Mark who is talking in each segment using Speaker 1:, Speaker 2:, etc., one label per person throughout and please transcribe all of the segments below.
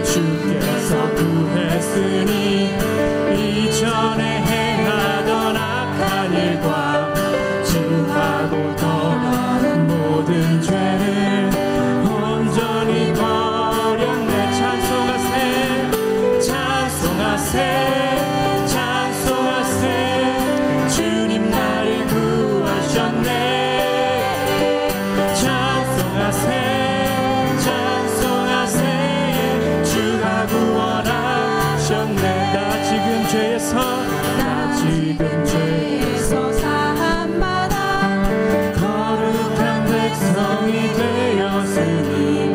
Speaker 1: 주께서 구했으니 이전에 행하던 악한 일과 지하고 떠난 모든 죄를 온전히 버렸네. 찬송하세 찬송하세 찬송하세 주님 나를 구하셨네. 찬송하세 나 지금 죄에서 사함받아 거룩한 백성이 되었으니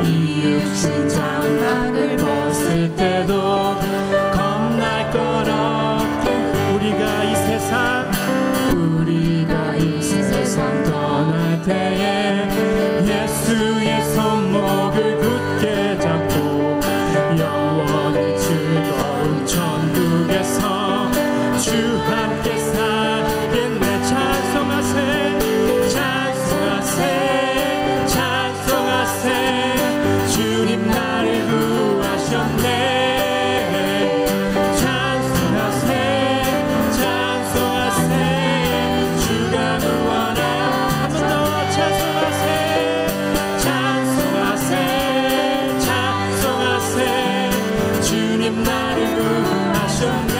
Speaker 1: 이 육신 장막을 벗을 때도 겁날 것 없게 우리가 이 세상 떠날 때에 예수의 손목을 굳게 잡고 영원히 즐거운 천국에서 주 함께 살겠네. 찬송하세 찬송하세 찬송하세 주님 나를 구하셨네. 찬송하세 찬송하세 주가 구원하 한 번 더 찬송하세 찬송하세 찬송하세 주님 나를 구하셨네.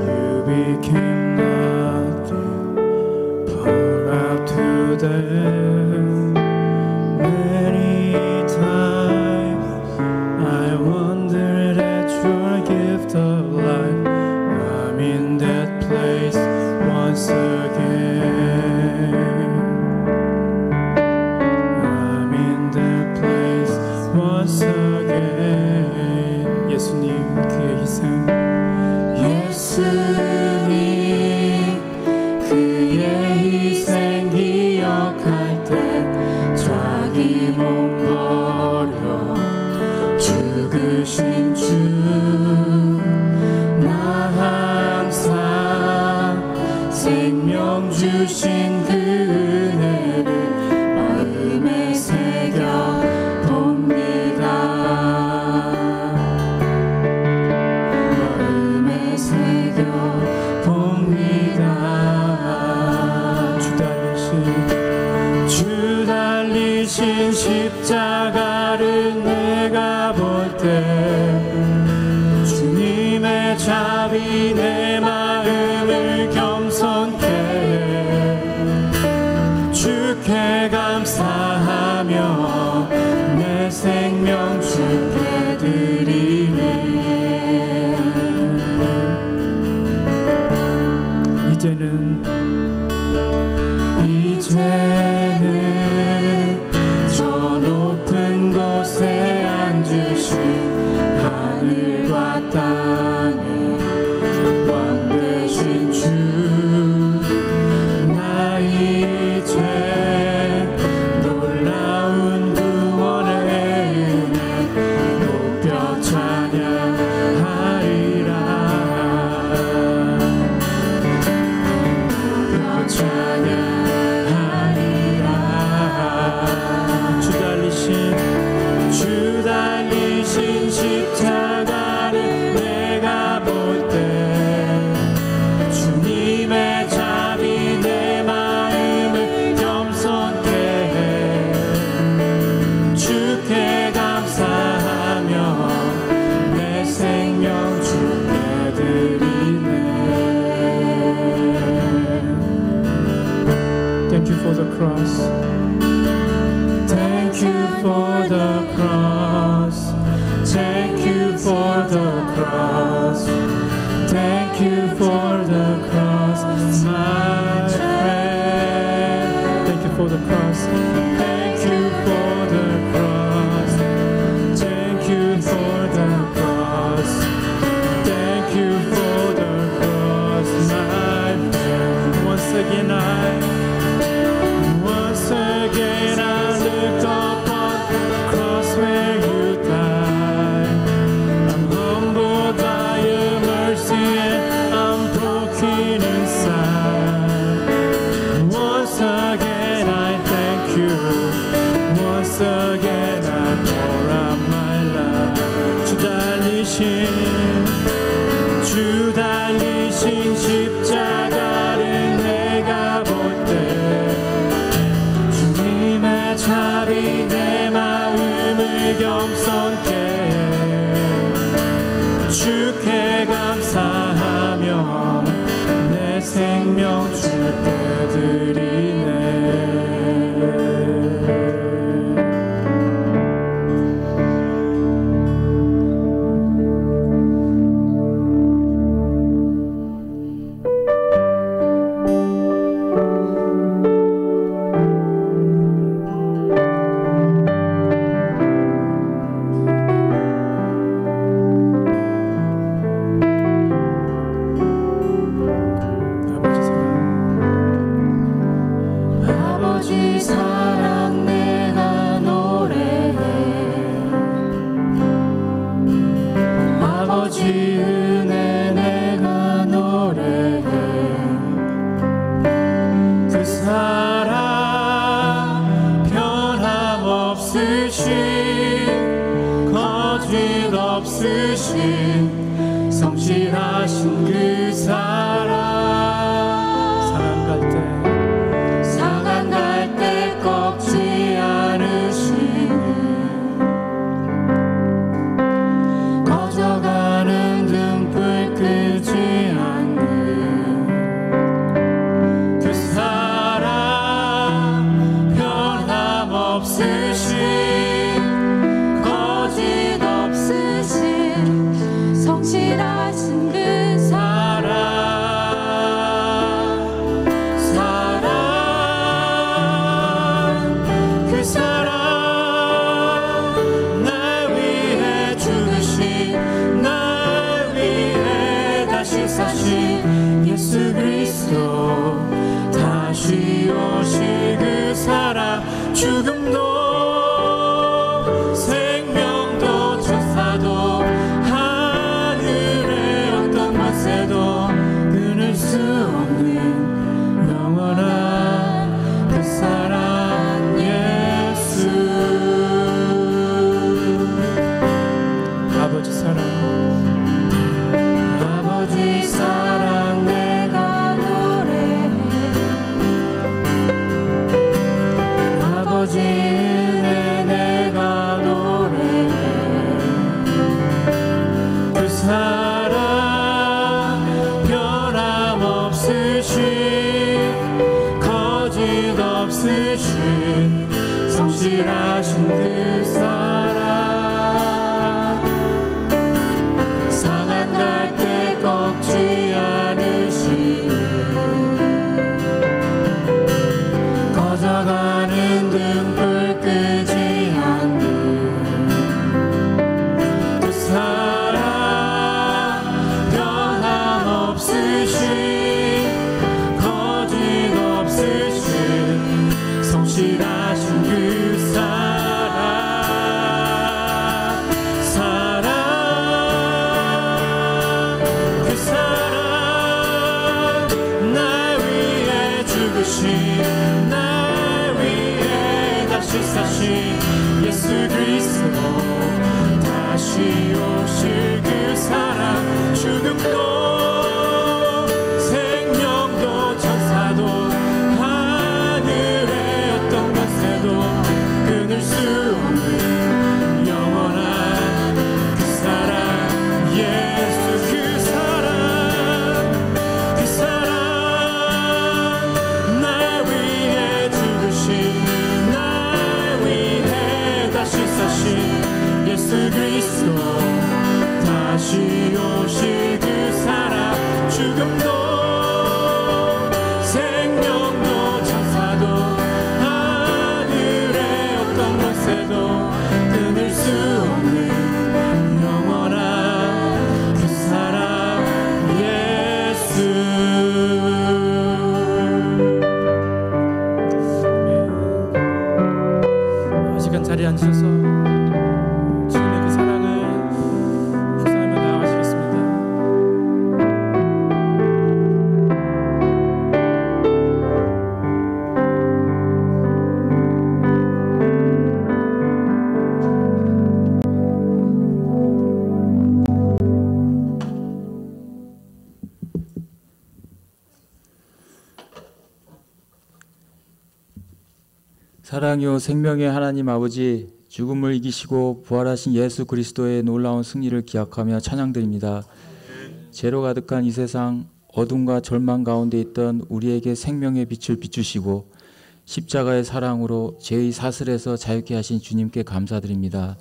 Speaker 1: You became nothing, poured out to them. Many times I wondered at your gift of life. I'm in that place once again. I'm in that place once again. 예수님 그의 희생 예수님 그의 희생 기억할 때 자기 몸 버려 죽으신 주 나 항상 생명 주신 그 은혜를 마음에 새겨 봅니다. 신 십자가를 내가 볼 때 주님의 자비 내 마음을 겸손케 해 주께 감사하며 내 생명 주께 드리네. 이제는 높은 곳에 앉으신 하늘과 땅에 왕 되신 주 나 이제 놀라운 구원의 은혜 높여 찬양하리라. 높여 찬양하리라. 주 달리신 십자가를 내가 볼 때 주님의 자비 내 마음을 겸손케 해 주께 감사하며 내 생명 주께 드리네. Thank you for the cross. Thank you for the cross. once again I pour out my love. 주 달리신 십자가를 내가 볼 때 주님의 자비 내 마음을 겸손케 주께 감사하며 내 생명 주께 드리네. 없으신 성실하신 그 사랑 상한 갈 때 꺾지 않으시는 꺼져가는 등불 끄지 않는 그 사랑 변함없으신
Speaker 2: 성실하신 그 사랑
Speaker 1: 그 사랑 날 위해 죽으신 날 위해 다시 사신 예수 그리스도 다시 오실 그 사랑 죽음도 생명도 천사도 끊을 수 없는 영원한 그 사랑 예수 아버지 사랑 내가 노래해 아버지 은혜 내가 노래해 그 사랑 거짓 없으신 성실하신 그 사랑 상한 갈 때 꺾지 않으시는 꺼져가는 등불 끄지 않는 그 사랑 변함없으신 성실하신 그 사랑 그 사랑 날 위해 죽으신 날 위해 다시 사신 예수 그리스도 다시 오실 그 사랑 죽음도 생명도 천사도 끊을 수 없는 영원한 그 사랑 예수 그 사랑 날 위해 죽으신 날 위해 다시 사신 예수 그리스도 다시 오실 그 사랑 죽음도 생명도 천사도 끊을 수 없는 영원한 그 사랑 예수 이 시간 자리에 앉으셔서 주님의 그 사랑을 묵상하며 나아가시겠습니다. 사랑이요 생명의 하나님 아버지, 죽음을 이기시고 부활하신 예수 그리스도의 놀라운 승리를 기약하며 찬양드립니다. 죄로 가득한 이 세상 어둠과 절망 가운데 있던 우리에게 생명의 빛을 비추시고 십자가의 사랑으로 죄의 사슬에서 자유케 하신 주님께 감사드립니다.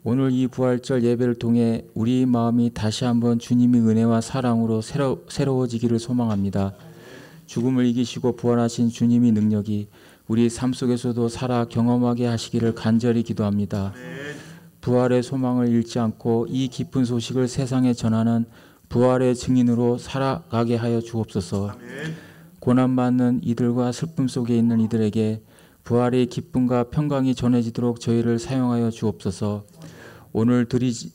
Speaker 1: 오늘 이 부활절 예배를 통해 우리 마음이 다시 한번 주님의 은혜와 사랑으로 새로워지기를 소망합니다. 죽음을 이기시고 부활하신 주님의 능력이 우리 삶 속에서도 살아 경험하게 하시기를 간절히 기도합니다. 부활의 소망을 잃지 않고 이 기쁜 소식을 세상에 전하는 부활의 증인으로 살아가게 하여 주옵소서. 고난받는 이들과 슬픔 속에 있는 이들에게 부활의 기쁨과 평강이 전해지도록 저희를 사용하여 주옵소서. 오늘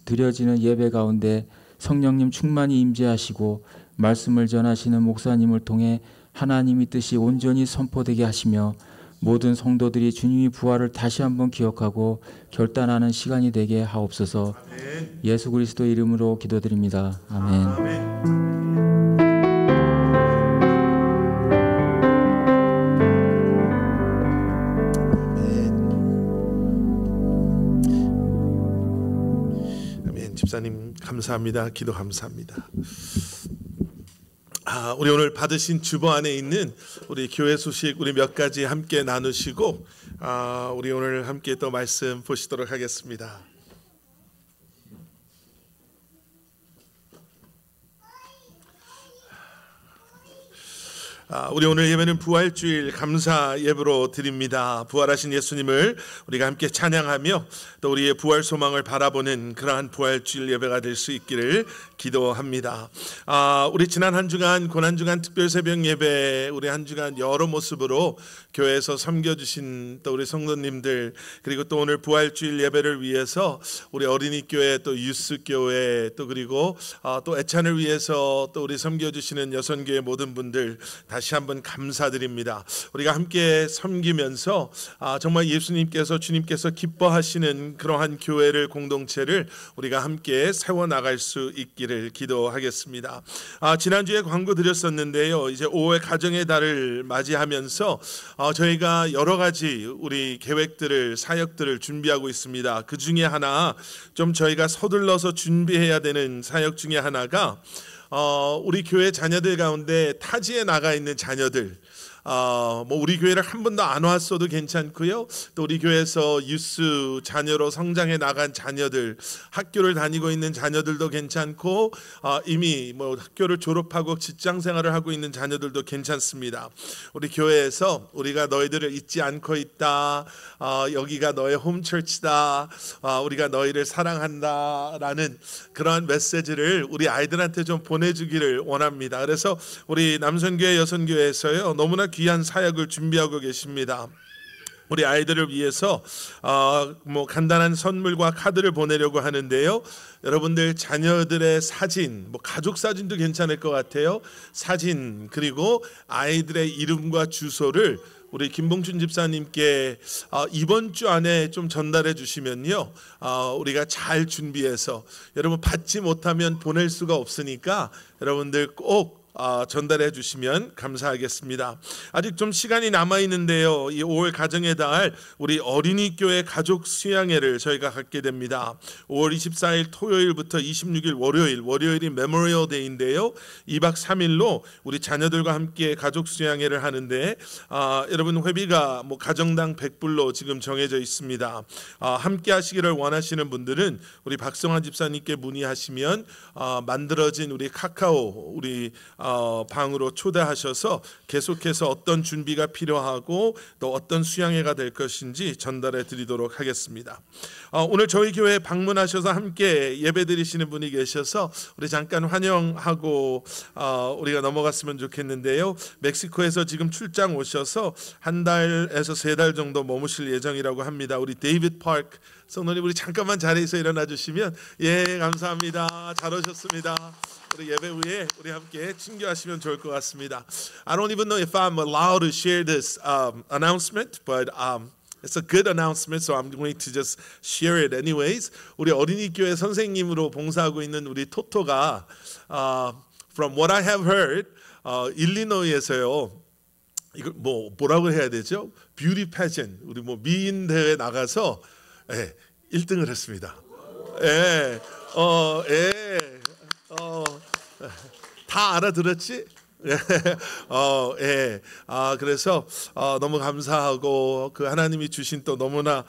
Speaker 1: 드려지는 예배 가운데 성령님 충만히 임재하시고 말씀을 전하시는 목사님을 통해 하나님의 뜻이 온전히 선포되게 하시며 모든 성도들이 주님의 부활을 다시 한번 기억하고 결단하는 시간이 되게 하옵소서. 아멘. 예수 그리스도의 이름으로 기도드립니다. 아멘.
Speaker 3: 아멘. 집사님 감사합니다. 기도 감사합니다. 우리 오늘 받으신 주보 안에 있는 우리 교회 소식 우리 몇 가지 함께 나누시고 우리 오늘 함께 또 말씀 보시도록 하겠습니다. 우리 오늘 예배는 부활주일 감사 예배로 드립니다. 부활하신 예수님을 우리가 함께 찬양하며 또 우리의 부활 소망을 바라보는 그러한 부활주일 예배가 될 수 있기를 기도합니다. 우리 지난 한 주간 고난주간 특별 새벽 예배 우리 한 주간 여러 모습으로 교회에서 섬겨주신 또 우리 성도님들 그리고 또 오늘 부활주일 예배를 위해서 우리 어린이교회 또 유스교회 또 그리고 또 애찬을 위해서 또 우리 섬겨주시는 여선교회 모든 분들 다시 한번 감사드립니다. 우리가 함께 섬기면서 정말 예수님께서 주님께서 기뻐하시는 그러한 교회를 공동체를 우리가 함께 세워나갈 수 있기를 기도하겠습니다. 지난주에 광고 드렸었는데요. 이제 5월 가정의 달을 맞이하면서 저희가 여러 가지 우리 계획들을 사역들을 준비하고 있습니다. 그 중에 하나 좀 저희가 서둘러서 준비해야 되는 사역 중에 하나가 우리 교회 자녀들 가운데 타지에 나가 있는 자녀들 우리 교회를 한 번도 안 왔어도 괜찮고요. 또 우리 교회에서 유스 자녀로 성장해 나간 자녀들, 학교를 다니고 있는 자녀들도 괜찮고 이미 학교를 졸업하고 직장 생활을 하고 있는 자녀들도 괜찮습니다. 우리 교회에서 우리가 너희들을 잊지 않고 있다. 여기가 너의 홈처치다. 우리가 너희를 사랑한다라는 그러한 메시지를 우리 아이들한테 좀 보내주기를 원합니다. 그래서 우리 남선교회 여선교회에서요 너무나 귀한 사역을 준비하고 계십니다. 우리 아이들을 위해서 간단한 선물과 카드를 보내려고 하는데요. 여러분들 자녀들의 사진, 가족 사진도 괜찮을 것 같아요. 사진 그리고 아이들의 이름과 주소를 우리 김봉춘 집사님께 이번 주 안에 좀 전달해 주시면요. 우리가 잘 준비해서 여러분 받지 못하면 보낼 수가 없으니까 여러분들 꼭 전달해 주시면 감사하겠습니다. 아직 좀 시간이 남아 있는데요. 이 5월 가정의 달 우리 어린이교회 가족 수양회를 저희가 갖게 됩니다. 5월 24일 토요일부터 26일 월요일이 메모리얼 데이인데요. 2박 3일로 우리 자녀들과 함께 가족 수양회를 하는데 여러분 회비가 가정당 100불로 지금 정해져 있습니다. 함께 하시기를 원하시는 분들은 우리 박성환 집사님께 문의하시면 만들어진 우리 카카오 우리 방으로 초대하셔서 계속해서 어떤 준비가 필요하고 또 어떤 수양회가 될 것인지 전달해 드리도록 하겠습니다. 오늘 저희 교회에 방문하셔서 함께 예배 드리시는 분이 계셔서 우리 잠깐 환영하고 우리가 넘어갔으면 좋겠는데요. 멕시코에서 지금 출장 오셔서 한 달에서 3달 정도 머무실 예정이라고 합니다. 우리 데이비드 파크 성도님 우리 잠깐만 자리에서 일어나 주시면 감사합니다. 잘 오셨습니다. 우리 예배 후에 우리 함께 친교하시면 좋을 것 같습니다. I don't even know if I'm allowed to share this announcement, but it's a good announcement, so I'm going to just share it anyways. 우리 어린이 교회 선생님으로 봉사하고 있는 우리 토토가 from what I have heard, 일리노이에서요. 이걸 뭐라고 해야 되죠? 뷰티 패전, 우리 미인 대회 나가서 1등을 했습니다. 다 알아들었지? 그래서 너무 감사하고 그 하나님이 주신 또 너무나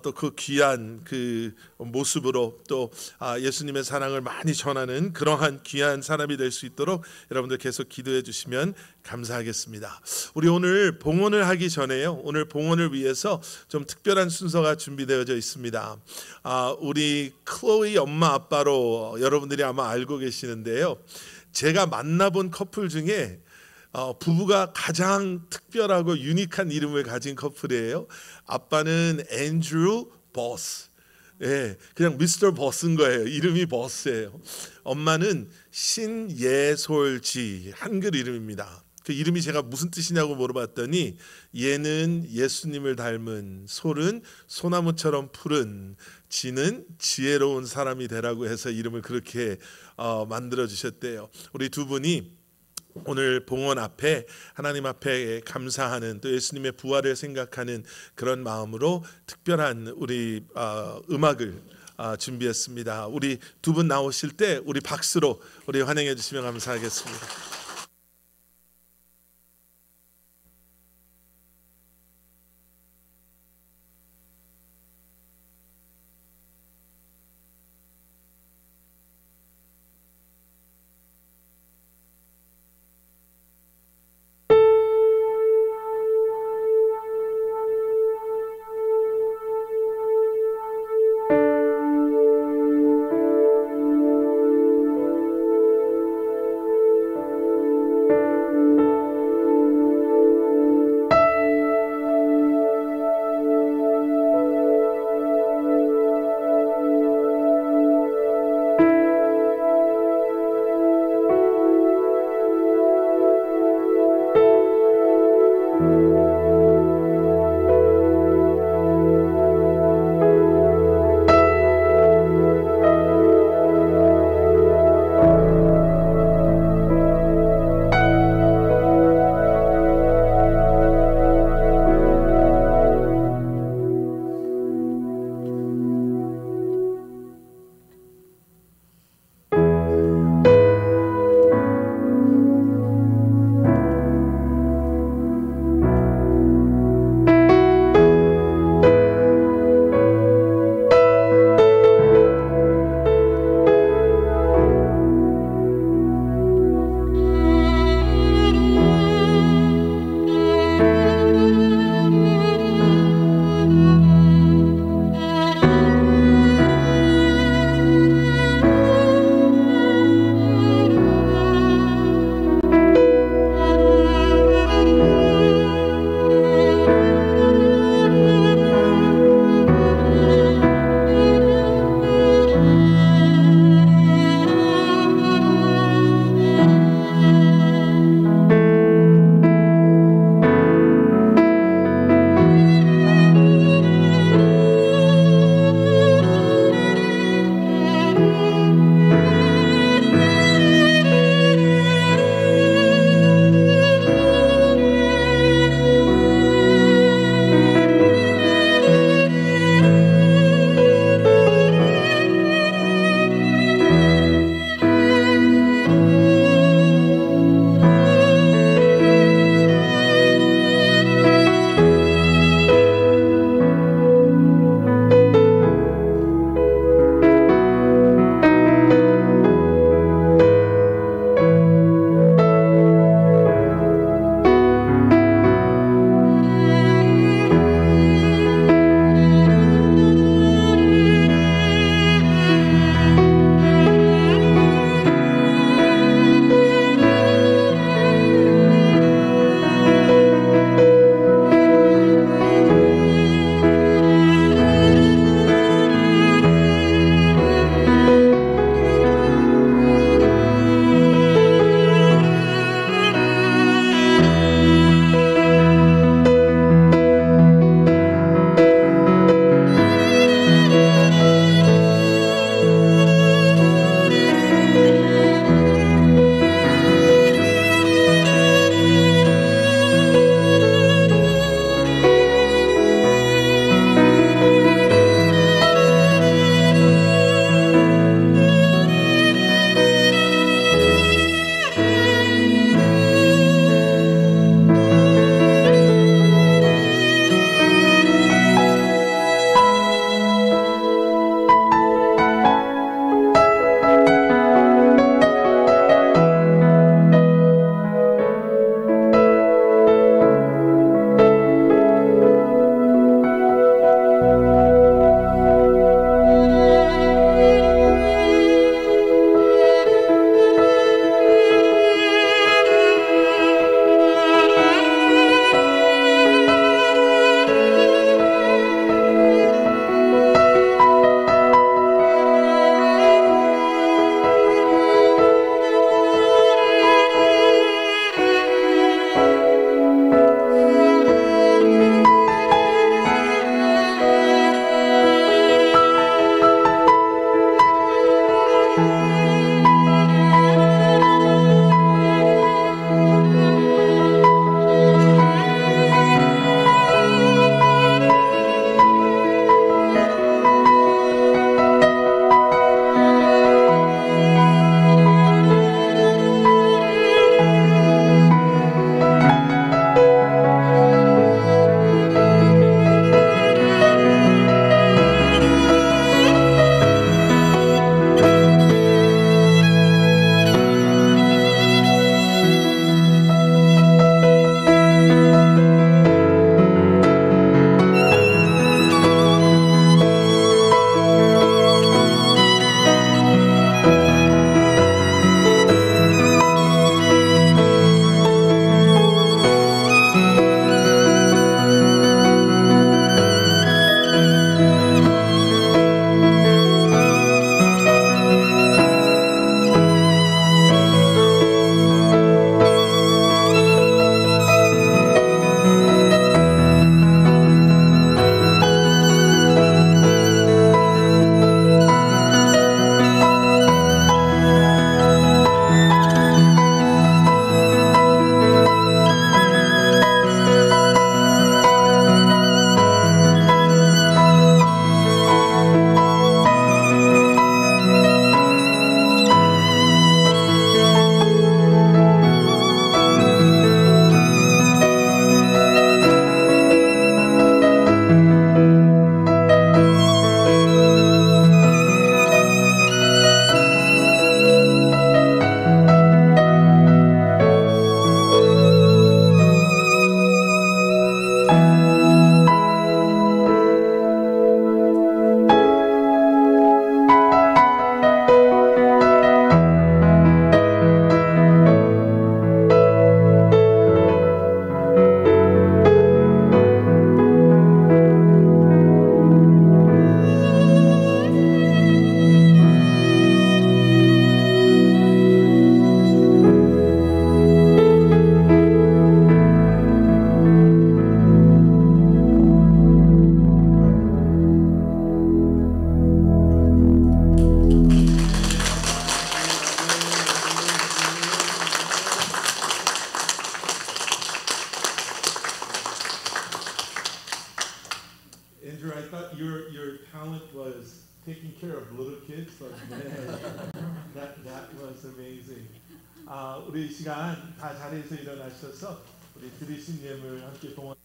Speaker 3: 또 그 귀한 그 모습으로 또 예수님의 사랑을 많이 전하는 그러한 귀한 사람이 될 수 있도록 여러분들 계속 기도해 주시면 감사하겠습니다. 우리 오늘 봉헌을 하기 전에요. 오늘 봉헌을 위해서 좀 특별한 순서가 준비되어져 있습니다. 우리 클로이 엄마 아빠로 여러분들이 아마 알고 계시는데요. 제가 만나본 커플 중에 부부가 가장 특별하고 유니크한 이름을 가진 커플이에요. 아빠는 앤드루 버스, 그냥 미스터 버스인 거예요. 이름이 버스예요. 엄마는 신예솔지, 한글 이름입니다. 그 이름이 제가 무슨 뜻이냐고 물어봤더니 얘는 예수님을 닮은, 솔은 소나무처럼 푸른, 지는 지혜로운 사람이 되라고 해서 이름을 그렇게 만들어 주셨대요. 우리 두 분이 오늘 봉헌 앞에 하나님 앞에 감사하는, 또 예수님의 부활을 생각하는 그런 마음으로 특별한 우리 음악을 준비했습니다. 우리 두 분 나오실 때 우리 박수로 우리 환영해 주시면 감사하겠습니다. your talent was taking care of little kids, but that was amazing. 우리 이 시간 다 자리에서 일어나셔서 우리 드리신 예물 함께 동원.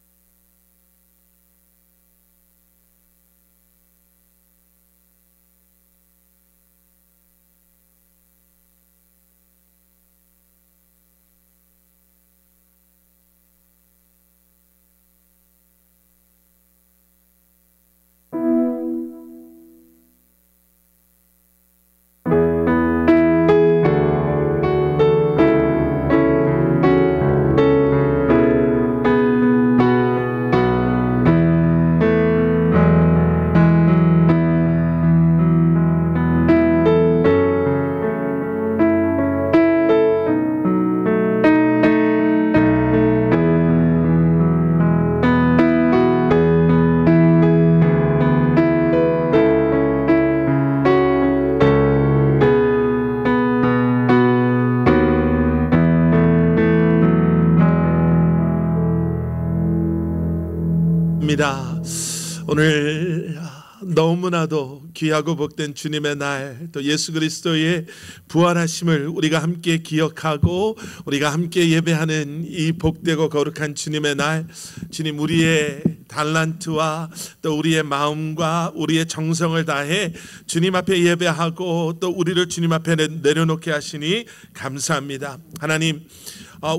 Speaker 3: 오늘 너무나도 귀하고 복된 주님의 날, 또 예수 그리스도의 부활하심을 우리가 함께 기억하고 우리가 함께 예배하는 이 복되고 거룩한 주님의 날, 주님 우리의 달란트와 또 우리의 마음과 우리의 정성을 다해 주님 앞에 예배하고 또 우리를 주님 앞에 내려놓게 하시니 감사합니다. 하나님,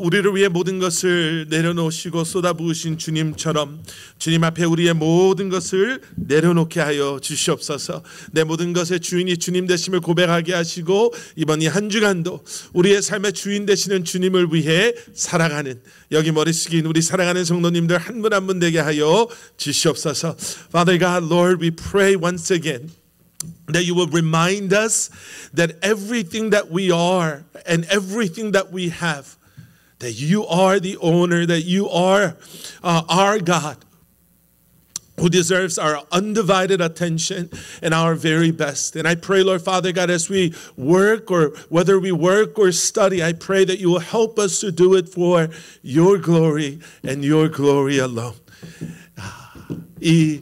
Speaker 3: 우리를 위해 모든 것을 내려놓으시고 쏟아부으신 주님처럼 주님 앞에 우리의 모든 것을 내려놓게 하여 주시옵소서. 내 모든 것의 주인이 주님 되심을 고백하게 하시고 이번 이 한 주간도 우리의 삶의 주인 되시는 주님을 위해 살아가는, 여기 머리 숙인 우리 사랑하는 성도님들 한 분 한 분 되게 하여 주시옵소서. Father God, Lord, we pray once again that you will remind us that everything that we are and everything that we have, that you are the owner, that you are our God, who deserves our undivided attention and our very best. And I pray, Lord Father God, as we work or whether we work or study, I pray that you will help us to do it for your glory and your glory alone. 이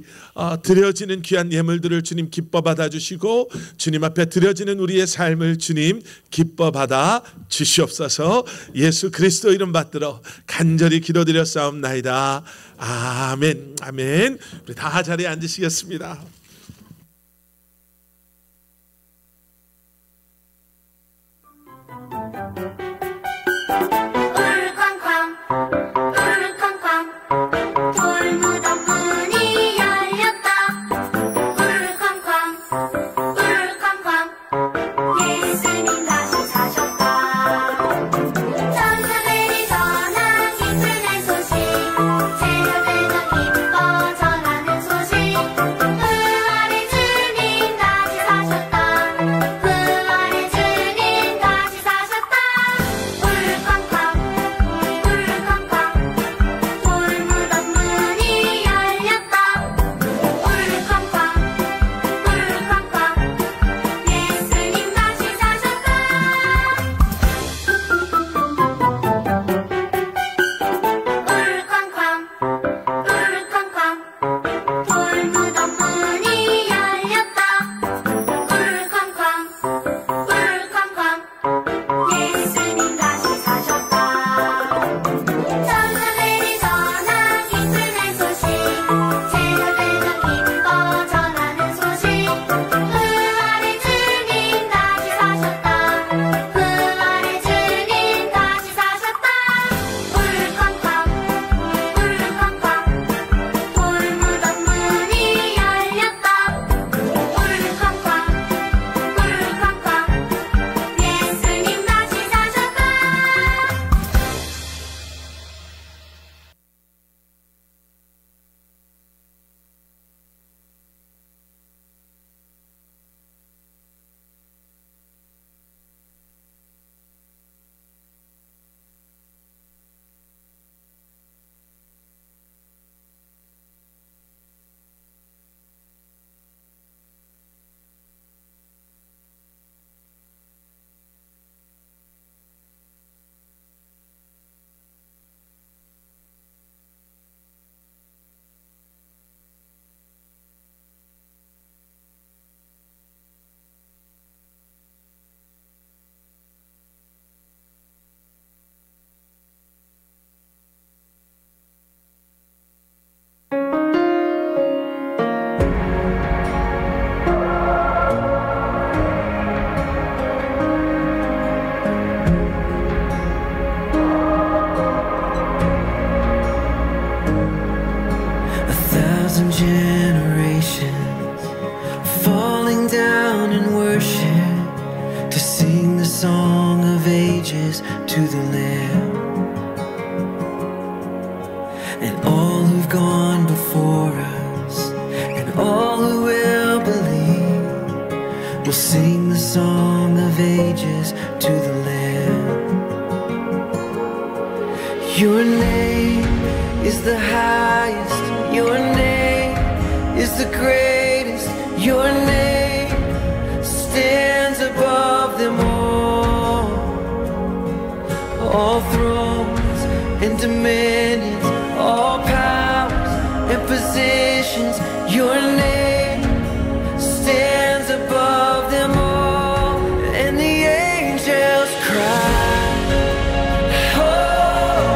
Speaker 3: 드려지는 귀한 예물들을 주님 기뻐 받아주시고 주님 앞에 드려지는 우리의 삶을 주님 기뻐 받아 주시옵소서. 예수 그리스도 이름 받들어 간절히 기도드렸사옵나이다. 아멘. 아멘. 우리 다 자리에 앉으시겠습니다.
Speaker 4: 세상을 기뻐 전하는 소식 to the Lamb. And all who've gone before us, and all who will believe, will sing the song of ages to the Lamb. Your name is the highest, your name is the greatest, your name stands above them all thrones and dominions, all powers and positions, your name stands above them all, and the angels cry. Holy,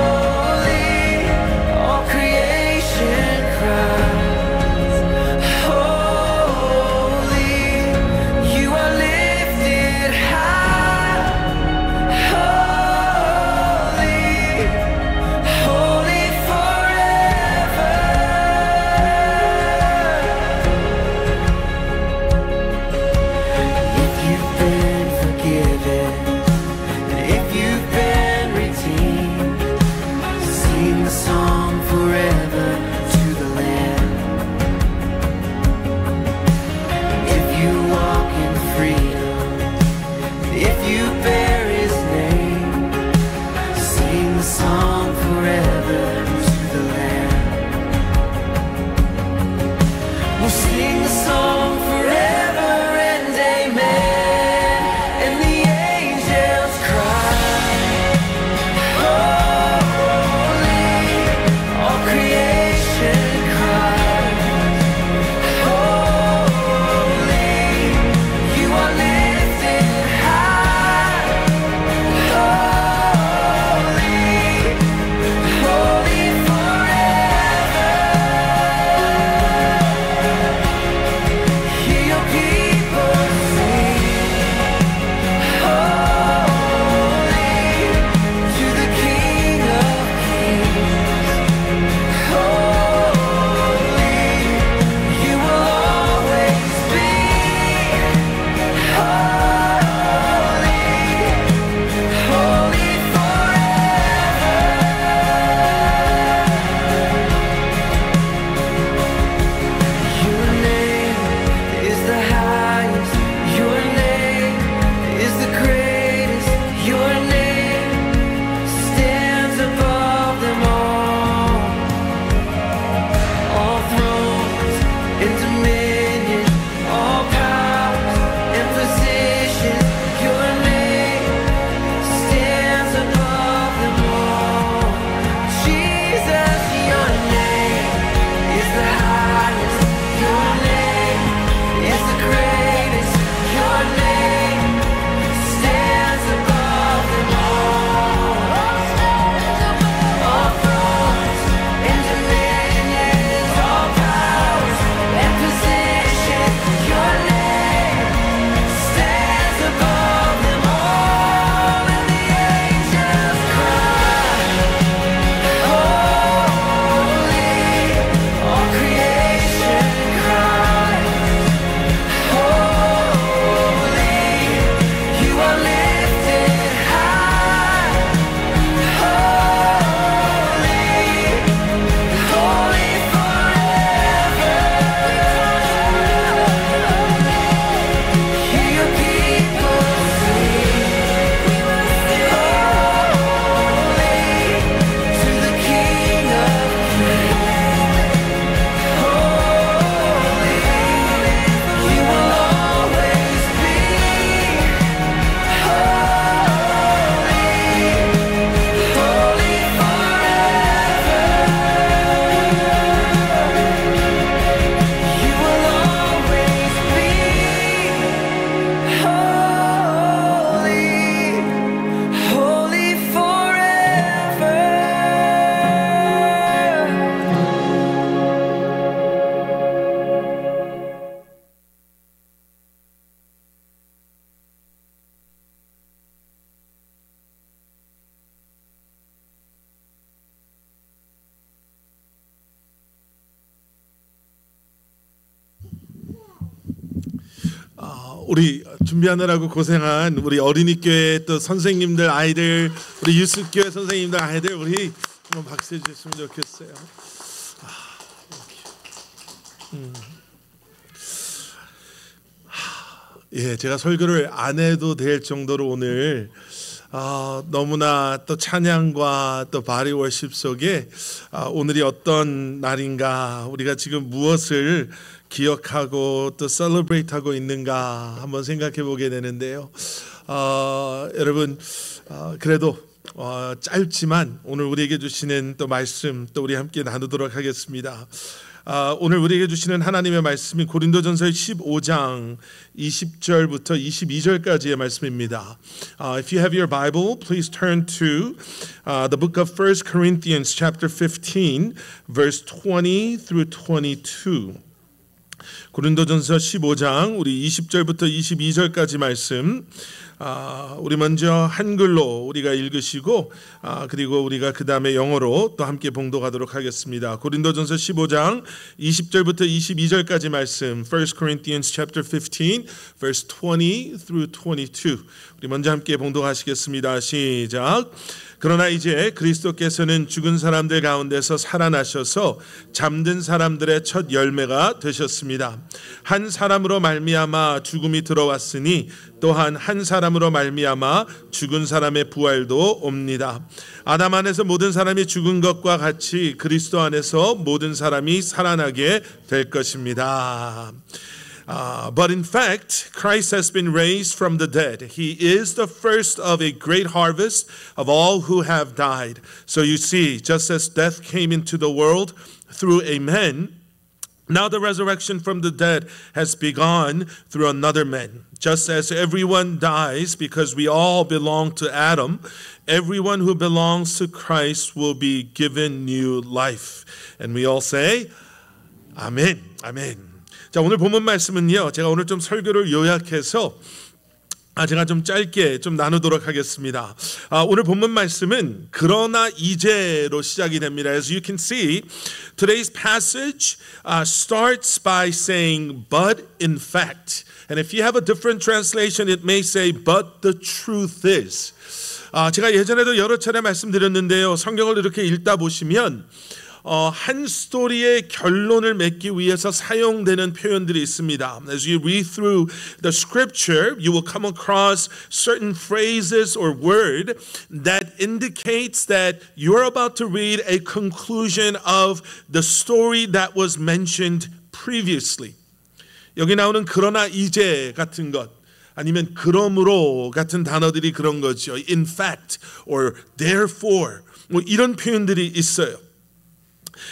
Speaker 3: 우리 준비하느라고 고생한 우리 어린이교회 또 선생님들 아이들, 우리 유스교회 선생님들 아이들, 우리 한번 박수해 주셨으면 좋겠어요. 예, 제가 설교를 안 해도 될 정도로 오늘 너무나 또 찬양과 또 바리 월십 속에 오늘이 어떤 날인가, 우리가 지금 무엇을 기억하고 또 셀러브레이트하고 있는가 한번 생각해 보게 되는데요. 여러분 그래도 짧지만 오늘 우리에게 주시는 또 말씀 또 우리 함께 나누도록 하겠습니다. 오늘 우리에게 주시는 하나님의 말씀이 고린도전서 15장 20절부터 22절까지의 말씀입니다. If you have your Bible, please turn to the book of 1 Corinthians chapter 15, verse 20 through 22. 고린도전서 15장 우리 20절부터 22절까지 말씀, 우리 먼저 한글로 우리가 읽으시고 그리고 우리가 그 다음에 영어로 또 함께 봉독하도록 하겠습니다. 고린도전서 15장 20절부터 22절까지 말씀, 1 Corinthians chapter 15, verse 20 through 22. 우리 먼저 함께 봉독하시겠습니다. 시작. 그러나 이제 그리스도께서는 죽은 사람들 가운데서 살아나셔서 잠든 사람들의 첫 열매가 되셨습니다. 한 사람으로 말미암아 죽음이 들어왔으니 또한 한 사람으로 말미암아 죽은 사람의 부활도 옵니다. 아담 안에서 모든 사람이 죽은 것과 같이 그리스도 안에서 모든 사람이 살아나게 될 것입니다. But in fact, Christ has been raised from the dead. He is the first of a great harvest of all who have died. So you see, just as death came into the world through a man, now the resurrection from the dead has begun through another man. Just as everyone dies because we all belong to Adam, everyone who belongs to Christ will be given new life. And we all say, Amen, Amen. 자, 오늘 본문 말씀은요, 제가 오늘 좀 설교를 요약해서 제가 좀 짧게 좀 나누도록 하겠습니다. 오늘 본문 말씀은 그러나 이제로 시작이 됩니다. As you can see, today's passage starts by saying but in fact. And if you have a different translation, it may say but the truth is. 제가 예전에도 여러 차례 말씀드렸는데요. 성경을 이렇게 읽다 보시면 한 스토리의 결론을 맺기 위해서 사용되는 표현들이 있습니다. As you read through the scripture, you will come across certain phrases or word that indicates that you're about to read a conclusion of the story that was mentioned previously. 여기 나오는 그러나 이제 같은 것, 아니면 그러므로 같은 단어들이 그런 거죠. In fact or therefore 뭐 이런 표현들이 있어요.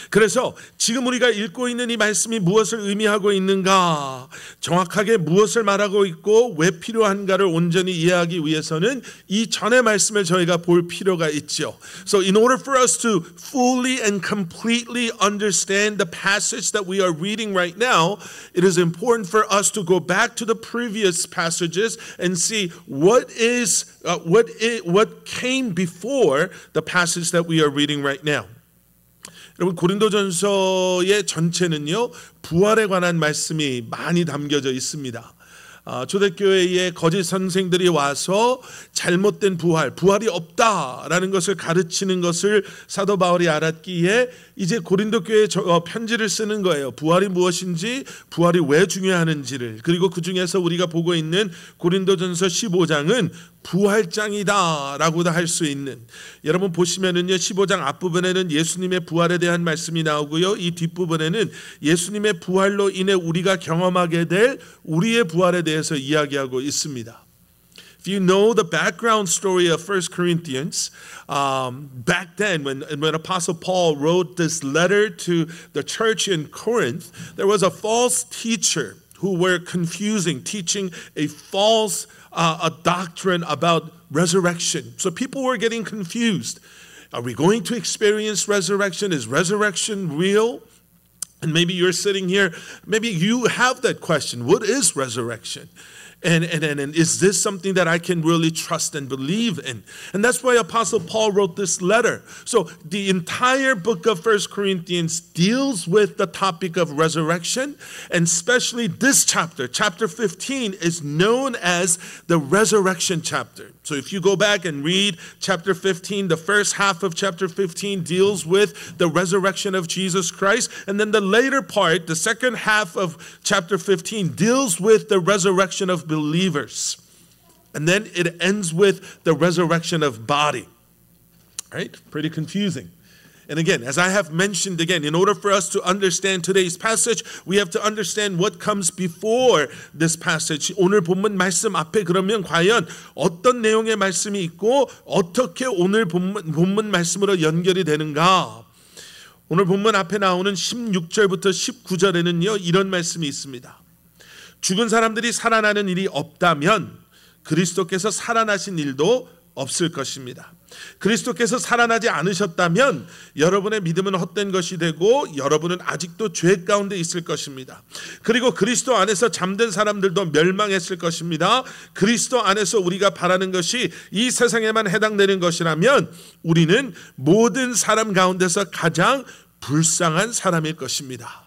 Speaker 3: 그래서 지금 우리가 읽고 있는 이 말씀이 무엇을 의미하고 있는가, 정확하게 무엇을 말하고 있고 왜 필요한가를 온전히 이해하기 위해서는 이 전의 말씀을 저희가 볼 필요가 있죠. So in order for us to fully and completely understand the passage that we are reading right now, it is important for us to go back to the previous passages and see what came before the passage that we are reading right now. 여러분, 고린도전서의 전체는요, 부활에 관한 말씀이 많이 담겨져 있습니다. 초대교회의 거짓 선생들이 와서 잘못된 부활이 없다라는 것을 가르치는 것을 사도 바울이 알았기에 이제 고린도 교회에 편지를 쓰는 거예요. 부활이 무엇인지, 부활이 왜 중요하는지를. 그리고 그 중에서 우리가 보고 있는 고린도전서 15장은 부활장이다라고도 할 수 있는, 여러분 보시면은요 15장 앞부분에는 예수님의 부활에 대한 말씀이 나오고요, 이 뒷부분에는 예수님의 부활로 인해 우리가 경험하게 될 우리의 부활에 대해서 이야기하고 있습니다. If you know the background story of 1 Corinthians, back then when Apostle Paul wrote this letter to the church in Corinth, there was a false teacher who were teaching a false a doctrine about resurrection. So people were getting confused. Are we going to experience resurrection? Is resurrection real? And maybe you're sitting here, maybe you have that question. What is resurrection? And is this something that I can really trust and believe in? And that's why Apostle Paul wrote this letter. So the entire book of 1 Corinthians deals with the topic of resurrection. And especially this chapter, chapter 15, is known as the resurrection chapter. So if you go back and read chapter 15, the first half of chapter 15 deals with the resurrection of Jesus Christ. And then the later part, the second half of chapter 15, deals with the resurrection of believers. And then it ends with the resurrection of body. Right? Pretty confusing. And again, as I have mentioned again, in order for us to understand today's passage, we have to understand what comes before this passage. 오늘 본문 말씀 앞에 그러면 과연 어떤 내용의 말씀이 있고 어떻게 오늘 본문 말씀으로 연결이 되는가? 오늘 본문 앞에 나오는 16절부터 19절에는요, 이런 말씀이 있습니다. 죽은 사람들이 살아나는 일이 없다면 그리스도께서 살아나신 일도 없을 것입니다. 그리스도께서 살아나지 않으셨다면 여러분의 믿음은 헛된 것이 되고 여러분은 아직도 죄 가운데 있을 것입니다. 그리고 그리스도 안에서 잠든 사람들도 멸망했을 것입니다. 그리스도 안에서 우리가 바라는 것이 이 세상에만 해당되는 것이라면 우리는 모든 사람 가운데서 가장 불쌍한 사람일 것입니다.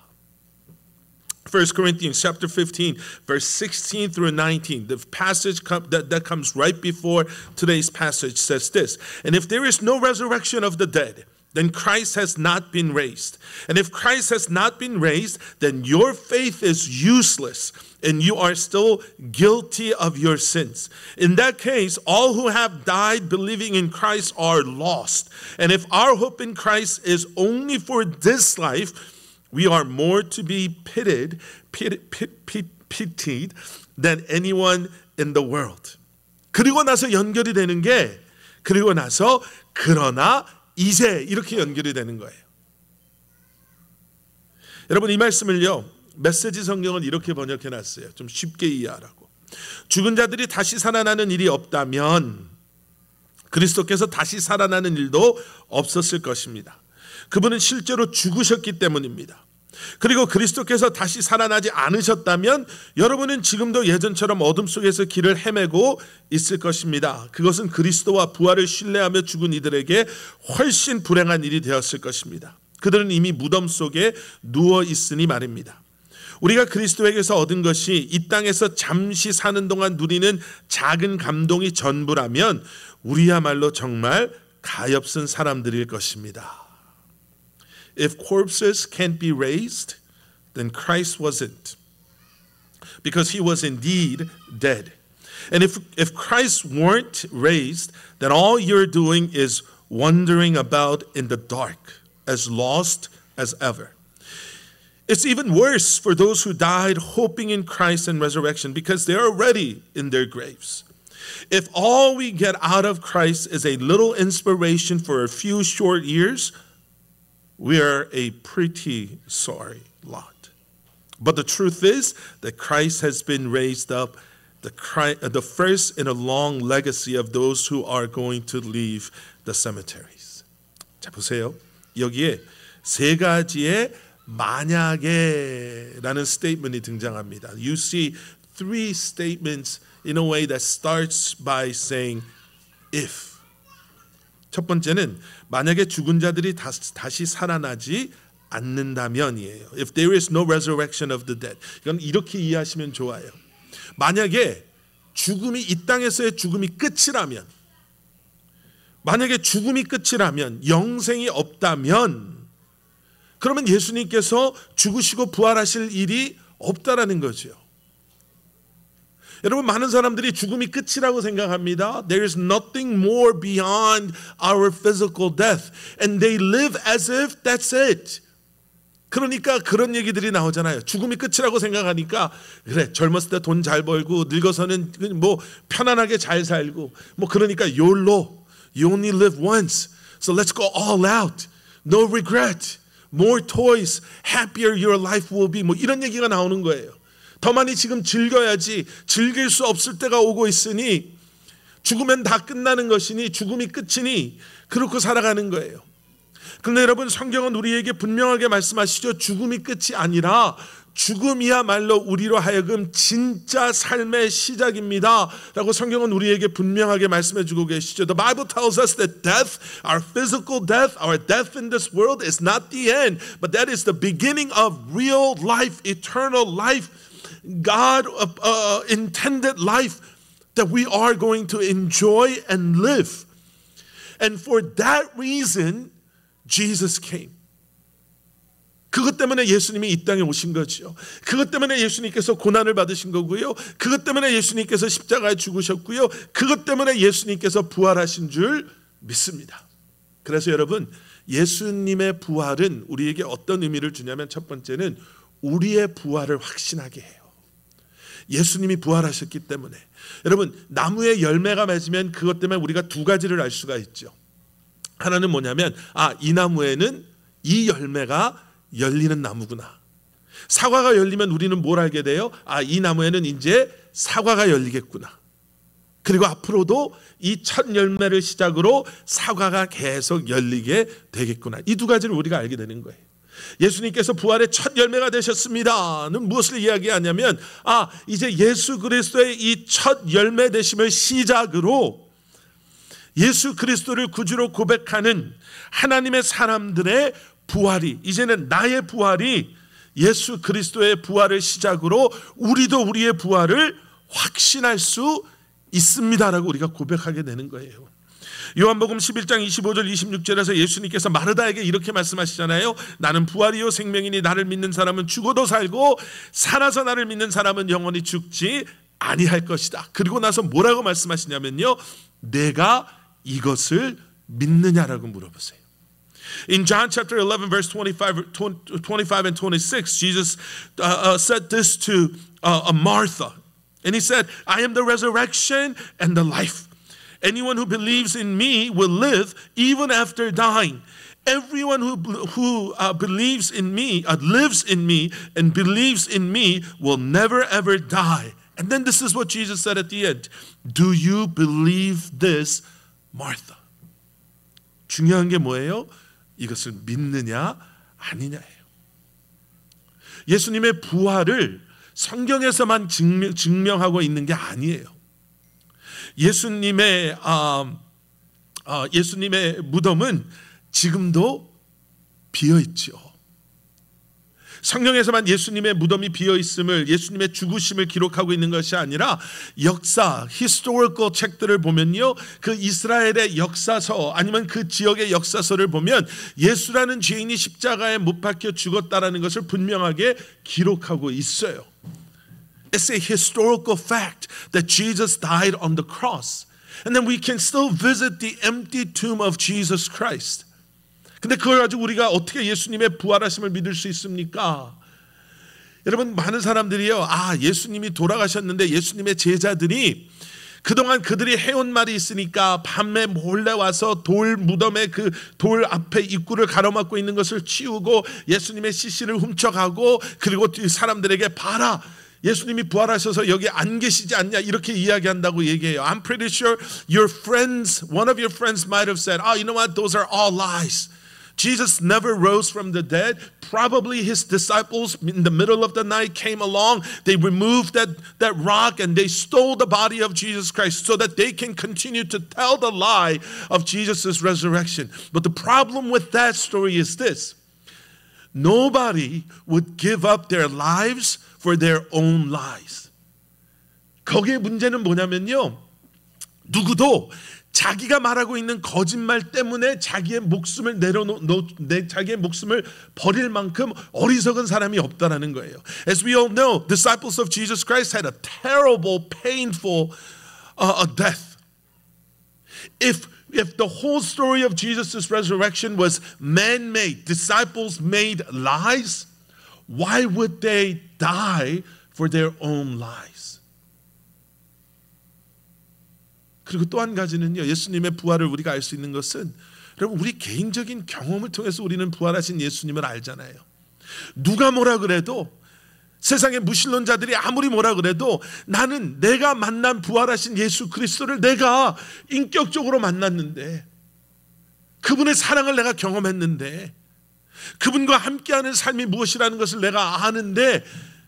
Speaker 3: 1 Corinthians chapter 15, verse 16 through 19, the passage that comes right before today's passage says this, and if there is no resurrection of the dead, then Christ has not been raised. And if Christ has not been raised, then your faith is useless and you are still guilty of your sins. In that case, all who have died believing in Christ are lost. And if our hope in Christ is only for this life, we are more to be pitied than anyone in the world. 그리고 나서 연결이 되는 게 그리고 나서 그러나 이제 이렇게 연결이 되는 거예요. 여러분 이 말씀을요. 메시지 성경은 이렇게 번역해 놨어요. 좀 쉽게 이해하라고. 죽은 자들이 다시 살아나는 일이 없다면 그리스도께서 다시 살아나는 일도 없었을 것입니다. 그분은 실제로 죽으셨기 때문입니다. 그리고 그리스도께서 다시 살아나지 않으셨다면 여러분은 지금도 예전처럼 어둠 속에서 길을 헤매고 있을 것입니다. 그것은 그리스도와 부활을 신뢰하며 죽은 이들에게 훨씬 불행한 일이 되었을 것입니다. 그들은 이미 무덤 속에 누워 있으니 말입니다. 우리가 그리스도에게서 얻은 것이 이 땅에서 잠시 사는 동안 누리는 작은 감동이 전부라면 우리야말로 정말 가엾은 사람들일 것입니다. If corpses can't be raised, then Christ wasn't, because he was indeed dead. And if Christ weren't raised, then all you're doing is wandering about in the dark, as lost as ever. It's even worse for those who died hoping in Christ and resurrection, because they're already in their graves. If all we get out of Christ is a little inspiration for a few short years, we are a pretty sorry lot. But the truth is that Christ has been raised up, the first in a long legacy of those who are going to leave the cemeteries. 자 보세요. 여기에 세 가지의 만약에라는 스테이트먼이 등장합니다. You see three statements in a way that starts by saying if. 첫 번째는 만약에 죽은 자들이 다시 살아나지 않는다면이에요. If there is no resurrection of the dead. 이건 이렇게 이해하시면 좋아요. 만약에 죽음이 이 땅에서의 죽음이 끝이라면, 만약에 죽음이 끝이라면, 영생이 없다면, 그러면 예수님께서 죽으시고 부활하실 일이 없다라는 거죠. 여러분 많은 사람들이 죽음이 끝이라고 생각합니다. There is nothing more beyond our physical death. And they live as if that's it. 그러니까 그런 얘기들이 나오잖아요. 죽음이 끝이라고 생각하니까 그래 젊었을 때 돈 잘 벌고 늙어서는 뭐 편안하게 잘 살고 뭐 그러니까 YOLO. You only live once. So let's go all out. No regret. More toys. Happier your life will be. 뭐 이런 얘기가 나오는 거예요. 더 많이 지금 즐겨야지 즐길 수 없을 때가 오고 있으니 죽으면 다 끝나는 것이니 죽음이 끝이니 그렇게 살아가는 거예요. 그런데 여러분, 성경은 우리에게 분명하게 말씀하시죠. 죽음이 끝이 아니라 죽음이야말로 우리로 하여금 진짜 삶의 시작입니다 라고 성경은 우리에게 분명하게 말씀해 주고 계시죠. The Bible tells us that death, our physical death, our death in this world is not the end, but that is the beginning of real life, eternal life, God intended life that we are going to enjoy and live. And for that reason, Jesus came. 그것 때문에 예수님이 이 땅에 오신 거죠. 그것 때문에 예수님께서 고난을 받으신 거고요. 그것 때문에 예수님께서 십자가에 죽으셨고요. 그것 때문에 예수님께서 부활하신 줄 믿습니다. 그래서 여러분, 예수님의 부활은 우리에게 어떤 의미를 주냐면, 첫 번째는 우리의 부활을 확신하게 해요. 예수님이 부활하셨기 때문에. 여러분, 나무에 열매가 맺으면 그것 때문에 우리가 두 가지를 알 수가 있죠. 하나는 뭐냐면, 이 나무에는 이 열매가 열리는 나무구나. 사과가 열리면 우리는 뭘 알게 돼요? 이 나무에는 이제 사과가 열리겠구나. 그리고 앞으로도 이 첫 열매를 시작으로 사과가 계속 열리게 되겠구나. 이 두 가지를 우리가 알게 되는 거예요. 예수님께서 부활의 첫 열매가 되셨습니다는 무엇을 이야기하냐면, 이제 예수 그리스도의 이 첫 열매 되심을 시작으로 예수 그리스도를 구주로 고백하는 하나님의 사람들의 부활이, 이제는 나의 부활이 예수 그리스도의 부활을 시작으로 우리도 우리의 부활을 확신할 수 있습니다라고 우리가 고백하게 되는 거예요. 요한복음 11장 25절 26절에서 예수님께서 마르다에게 이렇게 말씀하시잖아요. 나는 부활이요 생명이니 나를 믿는 사람은 죽어도 살고 살아서 나를 믿는 사람은 영원히 죽지 아니할 것이다. 그리고 나서 뭐라고 말씀하시냐면요, 내가 이것을 믿느냐라고 물어보세요. In John chapter 11 verse 25 and 26, Jesus said this to Martha. And he said, I am the resurrection and the life. Anyone who believes in me will live even after dying. Everyone who believes in me, lives in me and believes in me will never ever die. And then this is what Jesus said at the end. Do you believe this, Martha? 중요한 게 뭐예요? 이것을 믿느냐 아니냐예요. 예수님의 부활을 성경에서만 증명하고 있는 게 아니에요. 예수님의 무덤은 지금도 비어 있죠. 성경에서만 예수님의 무덤이 비어 있음을, 예수님의 죽으심을 기록하고 있는 것이 아니라 역사, historical 책들을 보면요, 그 이스라엘의 역사서 아니면 그 지역의 역사서를 보면 예수라는 죄인이 십자가에 못 박혀 죽었다라는 것을 분명하게 기록하고 있어요. It's a historical fact that Jesus died on the cross. And then we can still visit the empty tomb of Jesus Christ. 근데 그걸 가지고 우리가 어떻게 예수님의 부활하심을 믿을 수 있습니까? 여러분, 많은 사람들이요, 예수님이 돌아가셨는데 예수님의 제자들이 그동안 그들이 해온 말이 있으니까 밤에 몰래 와서 돌 무덤에 그 돌 앞에 입구를 가로막고 있는 것을 치우고 예수님의 시신을 훔쳐가고, 그리고 사람들에게 봐라, 예수님이 부활하셔서 여기 안 계시지 않냐, 이렇게 이야기한다고 얘기해요. I'm pretty sure your friends, one of your friends might have said, you know what, those are all lies. Jesus never rose from the dead. Probably his disciples in the middle of the night came along. They removed that rock and they stole the body of Jesus Christ so that they can continue to tell the lie of Jesus' resurrection. But the problem with that story is this. Nobody would give up their lives for their own lies. 거기에 문제는 뭐냐면요, 누구도 자기가 말하고 있는 거짓말 때문에 자기의 목숨을 자기의 목숨을 버릴 만큼 어리석은 사람이 없다라는 거예요. As we all know, disciples of Jesus Christ had a terrible, painful death. If the whole story of Jesus' resurrection was man-made, disciples-made lies, why would they die for their own lies? 그리고 또 한 가지는요, 예수님의 부활을 우리가 알 수 있는 것은, 여러분, 우리 개인적인 경험을 통해서 우리는 부활하신 예수님을 알잖아요. 누가 뭐라 그래도, 세상의 무신론자들이 아무리 뭐라 그래도 나는 내가 만난 부활하신 예수 그리스도를 내가 인격적으로 만났는데 그분의 사랑을 내가 경험했는데, 그분과 함께하는 삶이 무엇이라는 것을 내가 아는데,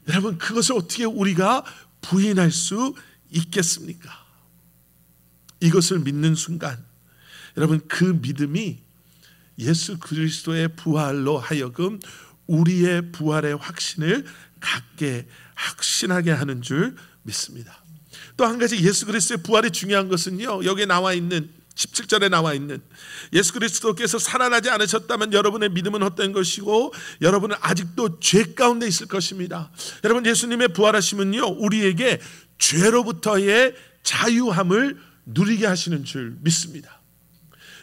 Speaker 3: 여러분 그것을 어떻게 우리가 부인할 수 있겠습니까? 이것을 믿는 순간 여러분 그 믿음이 예수 그리스도의 부활로 하여금 우리의 부활의 확신을 갖게 확신하게 하는 줄 믿습니다. 또 한 가지 예수 그리스도의 부활이 중요한 것은요, 여기에 나와 있는 17절에 나와 있는 예수 그리스도께서 살아나지 않으셨다면 여러분의 믿음은 헛된 것이고 여러분은 아직도 죄 가운데 있을 것입니다. 여러분 예수님의 부활하심은요, 우리에게 죄로부터의 자유함을 누리게 하시는 줄 믿습니다.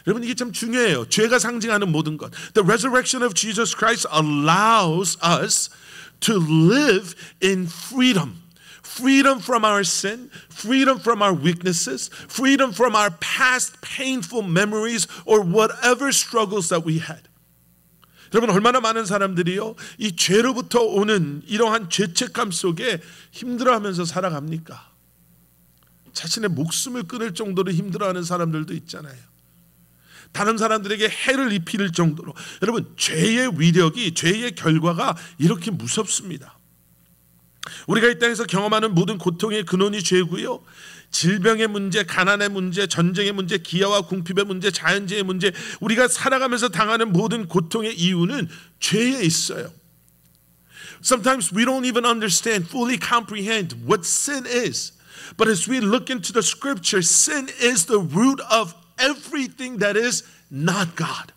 Speaker 3: 여러분 이게 참 중요해요. 죄가 상징하는 모든 것. The resurrection of Jesus Christ allows us to live in freedom. Freedom from our sin, freedom from our weaknesses, freedom from our past painful memories or whatever struggles that we had. 여러분 얼마나 많은 사람들이요, 이 죄로부터 오는 이러한 죄책감 속에 힘들어하면서 살아갑니까? 자신의 목숨을 끊을 정도로 힘들어하는 사람들도 있잖아요. 다른 사람들에게 해를 입힐 정도로. 여러분 죄의 위력이, 죄의 결과가 이렇게 무섭습니다. 우리가 이 땅에서 경험하는 모든 고통의 근원이 죄고요, 질병의 문제, 가난의 문제, 전쟁의 문제, 기아와 궁핍의 문제, 자연재해의 문제, 우리가 살아가면서 당하는 모든 고통의 이유는 죄에 있어요. Sometimes we don't even understand, fully comprehend what sin is. But as we look into the scripture, sin is the root of everything that is not God.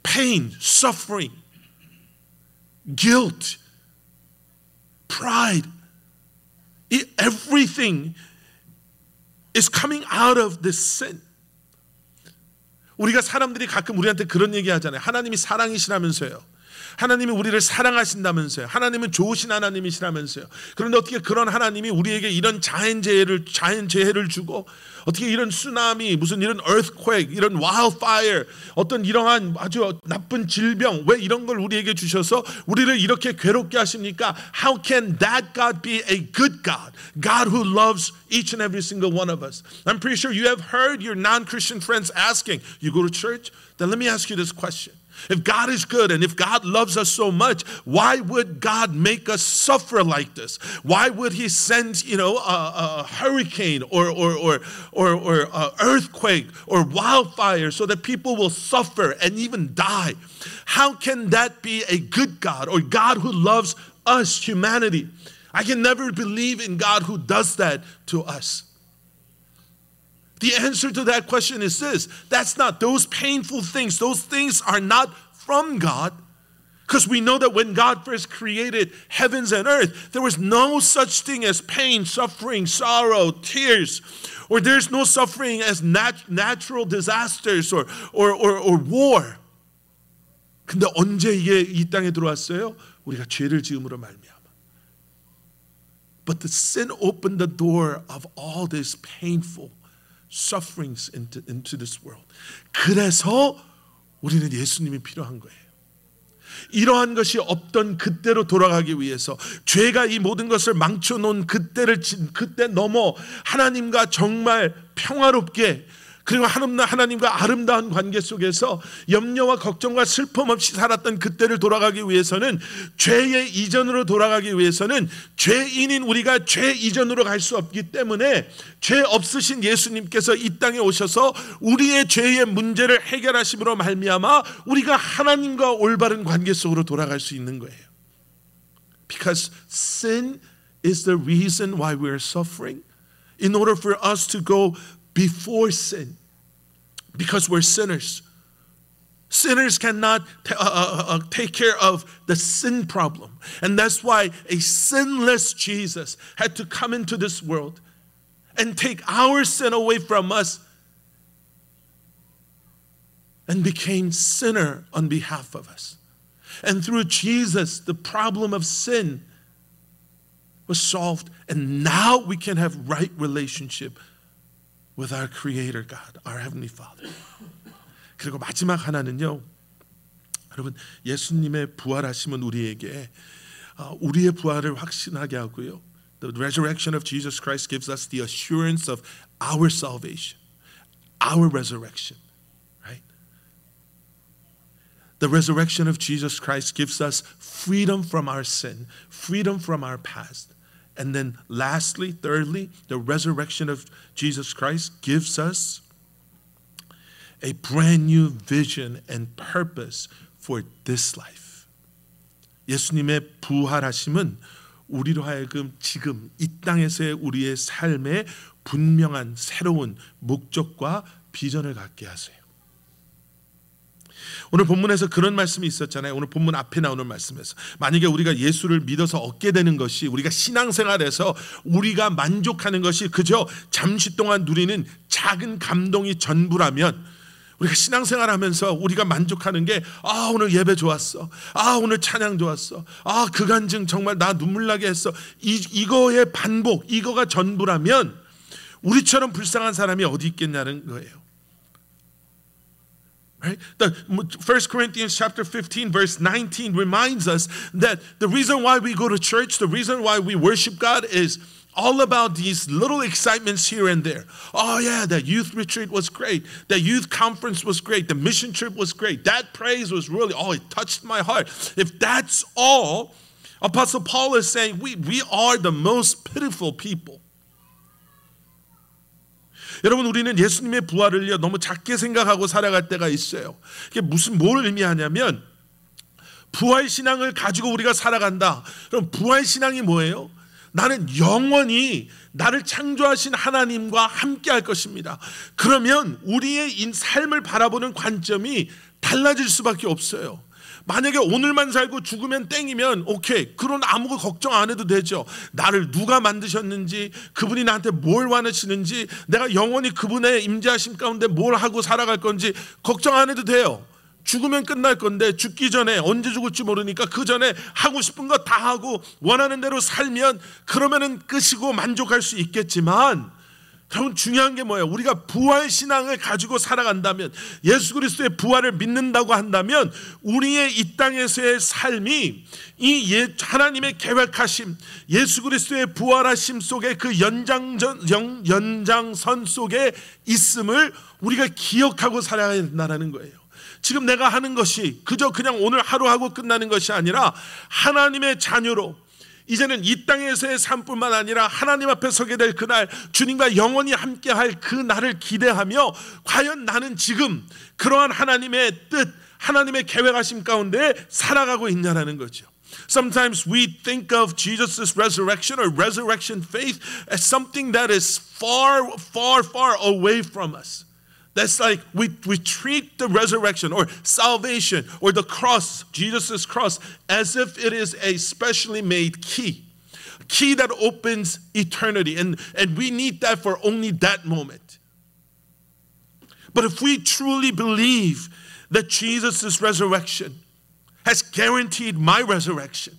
Speaker 3: Pain, suffering, guilt, pride, everything is coming out of this sin. 우리가 사람들이 가끔 우리한테 그런 얘기 하잖아요. 하나님이 사랑이시라면서요. 하나님이 우리를 사랑하신다면서요. 하나님은 좋으신 하나님이시라면서요. 그런데 어떻게 그런 하나님이 우리에게 이런 자연재해를 주고, 어떻게 이런 쓰나미, 무슨 이런 earthquake, 이런 wildfire, 어떤 이러한 아주 나쁜 질병, 왜 이런 걸 우리에게 주셔서 우리를 이렇게 괴롭게 하십니까? How can that God be a good God? God who loves each and every single one of us. I'm pretty sure you have heard your non-Christian friends asking, you go to church? Then let me ask you this question. If God is good and if God loves us so much, why would God make us suffer like this? Why would He send, a hurricane or earthquake or wildfire so that people will suffer and even die? How can that be a good God or God who loves us, humanity? I can never believe in God who does that to us. The answer to that question is this: that's not, those painful things, those things are not from God, because we know that when God first created heavens and earth, there was no such thing as pain, suffering, sorrow, tears, or there's no suffering as natural disasters or war. 근데 언제 이게 이 땅에 들어왔어요? 우리가 죄를 지음으로 말미암아. But the sin opened the door of all this painful sufferings into this world. 그래서 우리는 예수님이 필요한 거예요. 이러한 것이 없던 그때로 돌아가기 위해서, 죄가 이 모든 것을 망쳐놓은 그때 넘어 하나님과 정말 평화롭게, 그리고 하나님과 아름다운 관계 속에서 염려와 걱정과 슬픔 없이 살았던 그때를 돌아가기 위해서는, 죄의 이전으로 돌아가기 위해서는 죄인인 우리가 죄 이전으로 갈 수 없기 때문에 죄 없으신 예수님께서 이 땅에 오셔서 우리의 죄의 문제를 해결하심으로 말미암아 우리가 하나님과 올바른 관계 속으로 돌아갈 수 있는 거예요. Because sin is the reason why we are suffering. In order for us to go before sin, because we're sinners. Sinners cannot take care of the sin problem. And that's why a sinless Jesus had to come into this world and take our sin away from us and became sinner on behalf of us. And through Jesus, the problem of sin was solved, and now we can have right relationship with our Creator God, our Heavenly Father. 그리고 마지막 하나는요, 여러분 예수님의 부활하심은 우리에게 우리의 부활을 확신하게 하고요. The resurrection of Jesus Christ gives us the assurance of our salvation, our resurrection, right? The resurrection of Jesus Christ gives us freedom from our sin, freedom from our past. And then lastly, thirdly, the resurrection of Jesus Christ gives us a brand new vision and purpose for this life. 예수님의 부활하심은 우리로 하여금 지금 이 땅에서의 우리의 삶에 분명한 새로운 목적과 비전을 갖게 하세요. 오늘 본문에서 그런 말씀이 있었잖아요. 오늘 본문 앞에 나오는 말씀에서 만약에 우리가 예수를 믿어서 얻게 되는 것이, 우리가 신앙생활에서 우리가 만족하는 것이 그저 잠시 동안 누리는 작은 감동이 전부라면, 우리가 신앙생활하면서 우리가 만족하는 게 오늘 예배 좋았어, 오늘 찬양 좋았어, 그 간증 정말 나 눈물 나게 했어, 이거의 반복, 이거가 전부라면 우리처럼 불쌍한 사람이 어디 있겠냐는 거예요. Right? The 1 Corinthians chapter 15 verse 19 reminds us that the reason why we go to church, the reason why we worship God is all about these little excitements here and there. Oh yeah, that youth retreat was great. That youth conference was great. The mission trip was great. That praise was really, it touched my heart. If that's all, Apostle Paul is saying we are the most pitiful people. 여러분, 우리는 예수님의 부활을요 너무 작게 생각하고 살아갈 때가 있어요. 이게 뭘 의미하냐면, 부활 신앙을 가지고 우리가 살아간다. 그럼 부활 신앙이 뭐예요? 나는 영원히 나를 창조하신 하나님과 함께 할 것입니다. 그러면 우리의 삶을 바라보는 관점이 달라질 수밖에 없어요. 만약에 오늘만 살고 죽으면 땡이면 오케이, 그런 아무 걱정 안 해도 되죠. 나를 누가 만드셨는지, 그분이 나한테 뭘 원하시는지, 내가 영원히 그분의 임재하심 가운데 뭘 하고 살아갈 건지 걱정 안 해도 돼요. 죽으면 끝날 건데, 죽기 전에, 언제 죽을지 모르니까 그 전에 하고 싶은 거 다 하고 원하는 대로 살면 그러면은 끝이고 만족할 수 있겠지만, 여러분, 중요한 게 뭐예요? 우리가 부활 신앙을 가지고 살아간다면, 예수 그리스도의 부활을 믿는다고 한다면, 우리의 이 땅에서의 삶이 이 하나님의 계획하심, 예수 그리스도의 부활하심 속에 그 연장선 속에 있음을 우리가 기억하고 살아야 된다는 거예요. 지금 내가 하는 것이 그저 그냥 오늘 하루 하고 끝나는 것이 아니라, 하나님의 자녀로 이제는 이 땅에서의 삶뿐만 아니라 하나님 앞에 서게 될 그날, 주님과 영원히 함께할 그 날을 기대하며, 과연 나는 지금 그러한 하나님의 뜻, 하나님의 계획하심 가운데 살아가고 있냐라는 거죠. Sometimes we think of Jesus' resurrection or resurrection faith as something that is far, far, far away from us. That's like we treat the resurrection or salvation or the cross, Jesus' cross, as if it is a specially made key that opens eternity, and we need that for only that moment. But if we truly believe that Jesus' resurrection has guaranteed my resurrection,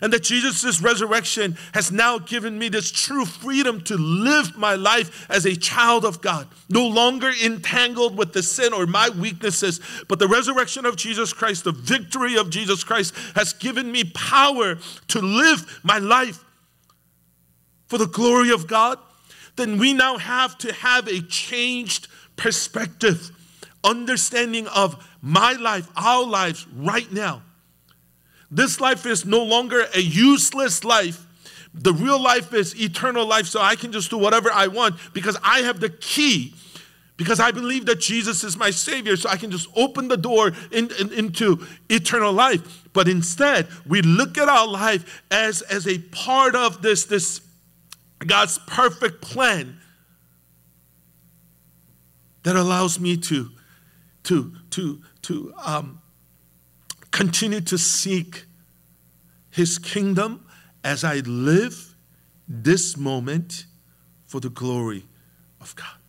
Speaker 3: and that Jesus' resurrection has now given me this true freedom to live my life as a child of God, no longer entangled with the sin or my weaknesses, but the resurrection of Jesus Christ, the victory of Jesus Christ has given me power to live my life for the glory of God, then we now have to have a changed perspective, understanding of my life, our lives right now. This life is no longer a useless life. The real life is eternal life, so I can just do whatever I want because I have the key, because I believe that Jesus is my Savior, so I can just open the door into eternal life. But instead, we look at our life as a part of this God's perfect plan that allows me to continue to seek His kingdom as I live this moment for the glory of God.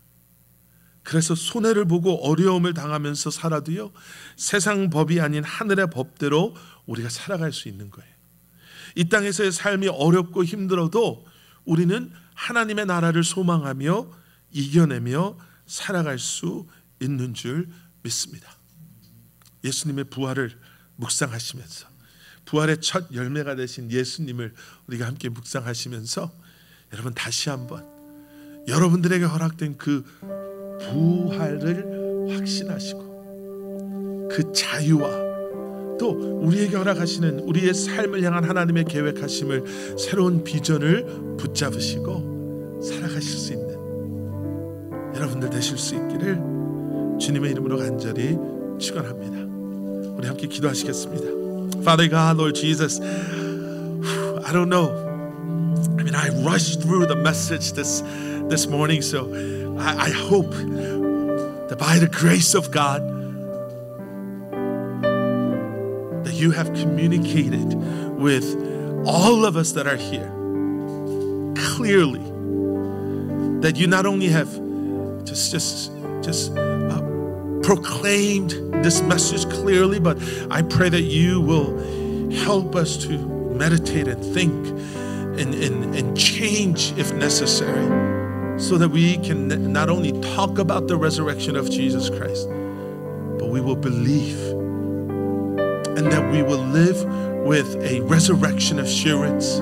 Speaker 3: 그래서 손해를 보고 어려움을 당하면서 살아도요, 세상 법이 아닌 하늘의 법대로 우리가 살아갈 수 있는 거예요. 이 땅에서의 삶이 어렵고 힘들어도 우리는 하나님의 나라를 소망하며 이겨내며 살아갈 수 있는 줄 믿습니다. 예수님의 부활을 묵상하시면서, 부활의 첫 열매가 되신 예수님을 우리가 함께 묵상하시면서, 여러분 다시 한번 여러분들에게 허락된 그 부활을 확신하시고 그 자유와 또 우리에게 허락하시는 우리의 삶을 향한 하나님의 계획하심을 새로운 비전을 붙잡으시고 살아가실 수 있는 여러분들 되실 수 있기를 주님의 이름으로 간절히 축원합니다. 우리 함께 기도하시겠습니다. Father God, Lord Jesus, I don't know. I mean, I rushed through the message this morning, so I hope that by the grace of God, that you have communicated with all of us that are here clearly. That you not only have just proclaimed this message clearly, but I pray that you will help us to meditate and think and change if necessary, so that we can not only talk about the resurrection of Jesus Christ, but we will believe, and that we will live with a resurrection assurance,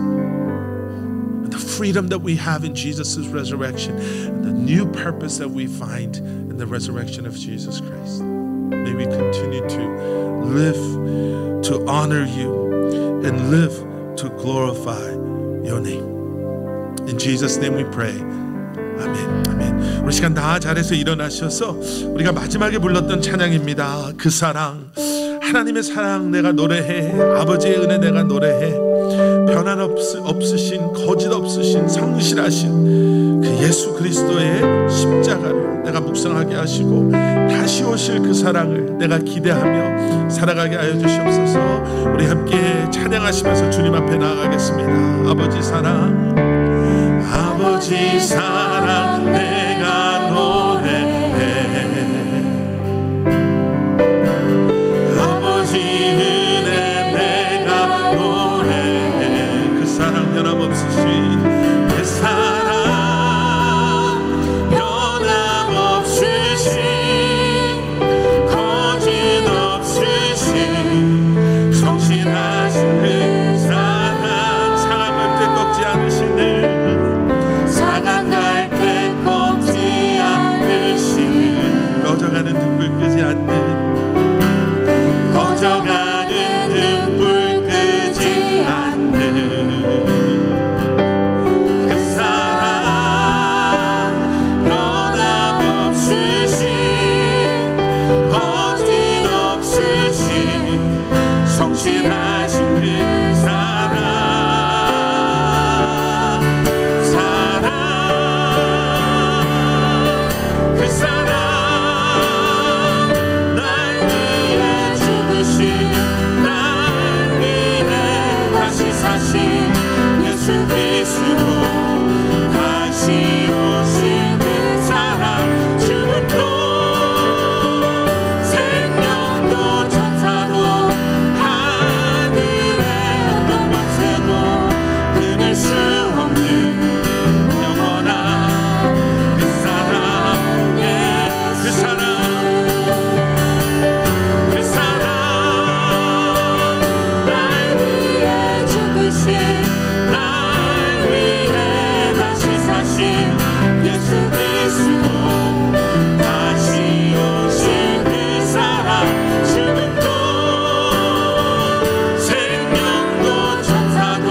Speaker 3: the freedom that we have in Jesus' resurrection, and the new purpose that we find in the resurrection of Jesus Christ. May we continue to live to honor you and live to glorify your name. In Jesus' name we pray. 아멘. 아멘. 우리 시간 다 잘해서 일어나셔서 우리가 마지막에 불렀던 찬양입니다. 그 사랑, 하나님의 사랑 내가 노래해. 아버지의 은혜 내가 노래해. 변함없으신, 거짓 없으신, 성실하신 그 예수 그리스도의 십자가를 내가 묵상하게 하시고 다시 오실 그 사랑을 내가 기대하며 살아가게 하여 주시옵소서. 우리 함께 찬양하시면서 주님 앞에 나아가겠습니다. 아버지 사랑, 아버지 사랑 내가 노래해. 아버지 은혜 내가 노래해. 그 사랑 변함없으신 그 사랑 변함없으신 거짓 없으신 성실하신 그 사랑 사랑을 떼꺾지 않으시는 사랑할 때 꺾지 않으시는 꺼져가는 등불 끄지 않는 꺼져가는 등불 끄지 않는 그 사랑 변함없으신 거짓 없으신 성실하신 그 사랑 그 사랑 날 위해 죽으신 날 위해 다시 사신 예수 그리스도 다시 오신 그 사랑 죽음도 생명도 천사도 하늘의 어떤 권세도 끊을 수 없는 영원한 그 사랑 그 사랑 그 사랑 날 위해 죽으신 날 위해 다시 사신 예수 그리스도 다시 오신 그 사랑 죽음도 생명도 천사도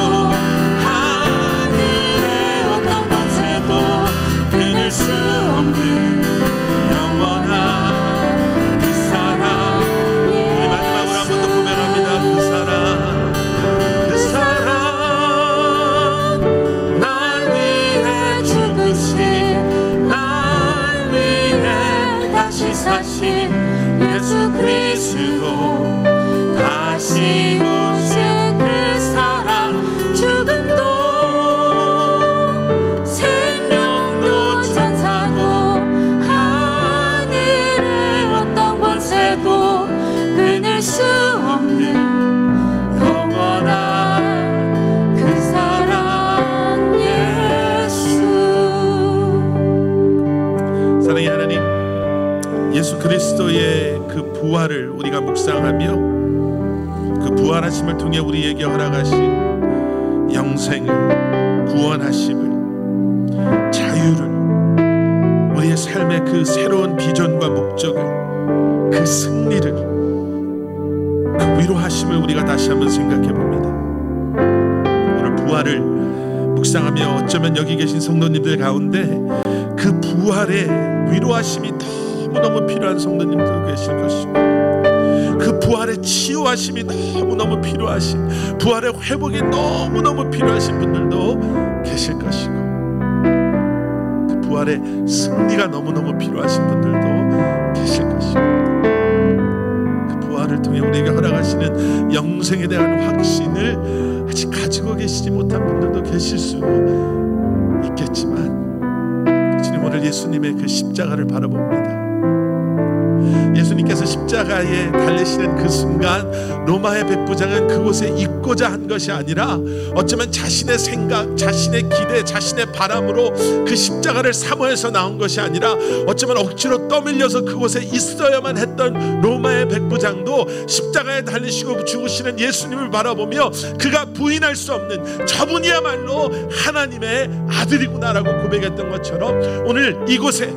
Speaker 3: 하늘의 어떤 권세도 끊을 수 없는 영원한 그 사랑 우리 마지막으로 한 번 더 고백합니다. 그 사랑 그 사랑 날 위해 죽으신 날 위해 다시 사신 예수 그리스도 다시 오신 그 사랑 죽음도 생명도 천사도 하늘의 어떤 권세도 끊을 수 없는 영원한 그 사랑 예수. 사랑의 하나님, 예수 그리스도의 그 부활을 우리가 묵상하며 그 부활하심을 통해 우리에게 허락하신 영생을, 구원하심을, 자유를, 우리의 삶의 그 새로운 비전과 목적을, 그 승리를, 그 위로하심 것임을 우리가 다시 한번 생각해 봅니다. 오늘 부활을 묵상하며 어쩌면 여기 계신 성도님들 가운데 그 부활의 위로하심이 너무너무 필요한 성도님들 계실 것이고, 그 부활의 치유하심이 너무너무 필요하신, 부활의 회복이 너무너무 필요하신 분들도 계실 것이고, 그 부활의 승리가 너무너무 필요하신 분들도 계실 것이고, 그 부활을 통해 우리에게 허락하시는 영생에 대한 확신을 아직 가지고 계시지 못한 분들도 계실 수 있겠지만, 주님 오늘 예수님의 그 십자가를 바라봅니다. 예수님께서 십자가에 달리시는 그 순간 로마의 백부장은 그곳에 있고자 한 것이 아니라 어쩌면 자신의 생각, 자신의 기대, 자신의 바람으로 그 십자가를 사모해서 나온 것이 아니라 어쩌면 억지로 떠밀려서 그곳에 있어야만 했던 로마의 백부장도 십자가에 달리시고 죽으시는 예수님을 바라보며 그가 부인할 수 없는 저분이야말로 하나님의 아들이구나라고 고백했던 것처럼, 오늘 이곳에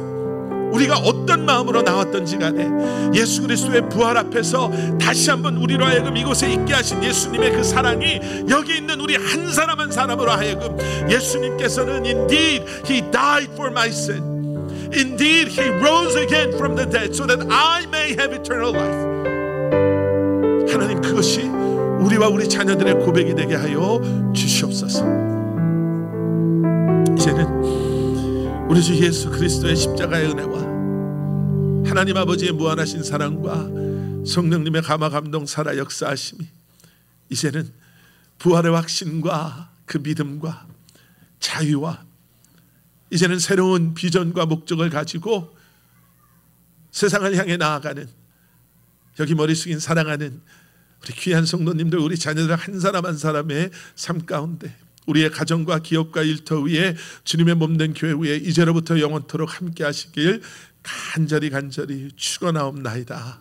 Speaker 3: 우리가 어떤 마음으로 나왔던지 간에 예수 그리스도의 부활 앞에서 다시 한번 우리로 하여금 이곳에 있게 하신 예수님의 그 사랑이 여기 있는 우리 한 사람 한 사람으로 하여금, 예수님께서는 Indeed He died for my sin, Indeed He rose again from the dead so that I may have eternal life. 하나님, 그것이 우리와 우리 자녀들의 고백이 되게 하여 주시옵소서. 이제는 우리 주 예수 그리스도의 십자가의 은혜와 하나님 아버지의 무한하신 사랑과 성령님의 감화 감동 살아 역사하심이 이제는 부활의 확신과 그 믿음과 자유와 이제는 새로운 비전과 목적을 가지고 세상을 향해 나아가는, 여기 머리 숙인 사랑하는 우리 귀한 성도님들, 우리 자녀들 한 사람 한 사람의 삶 가운데, 우리의 가정과 기업과 일터 위에 주님의 몸된 교회 위에 이제로부터 영원토록 함께 하시길 간절히 축원하옵나이다.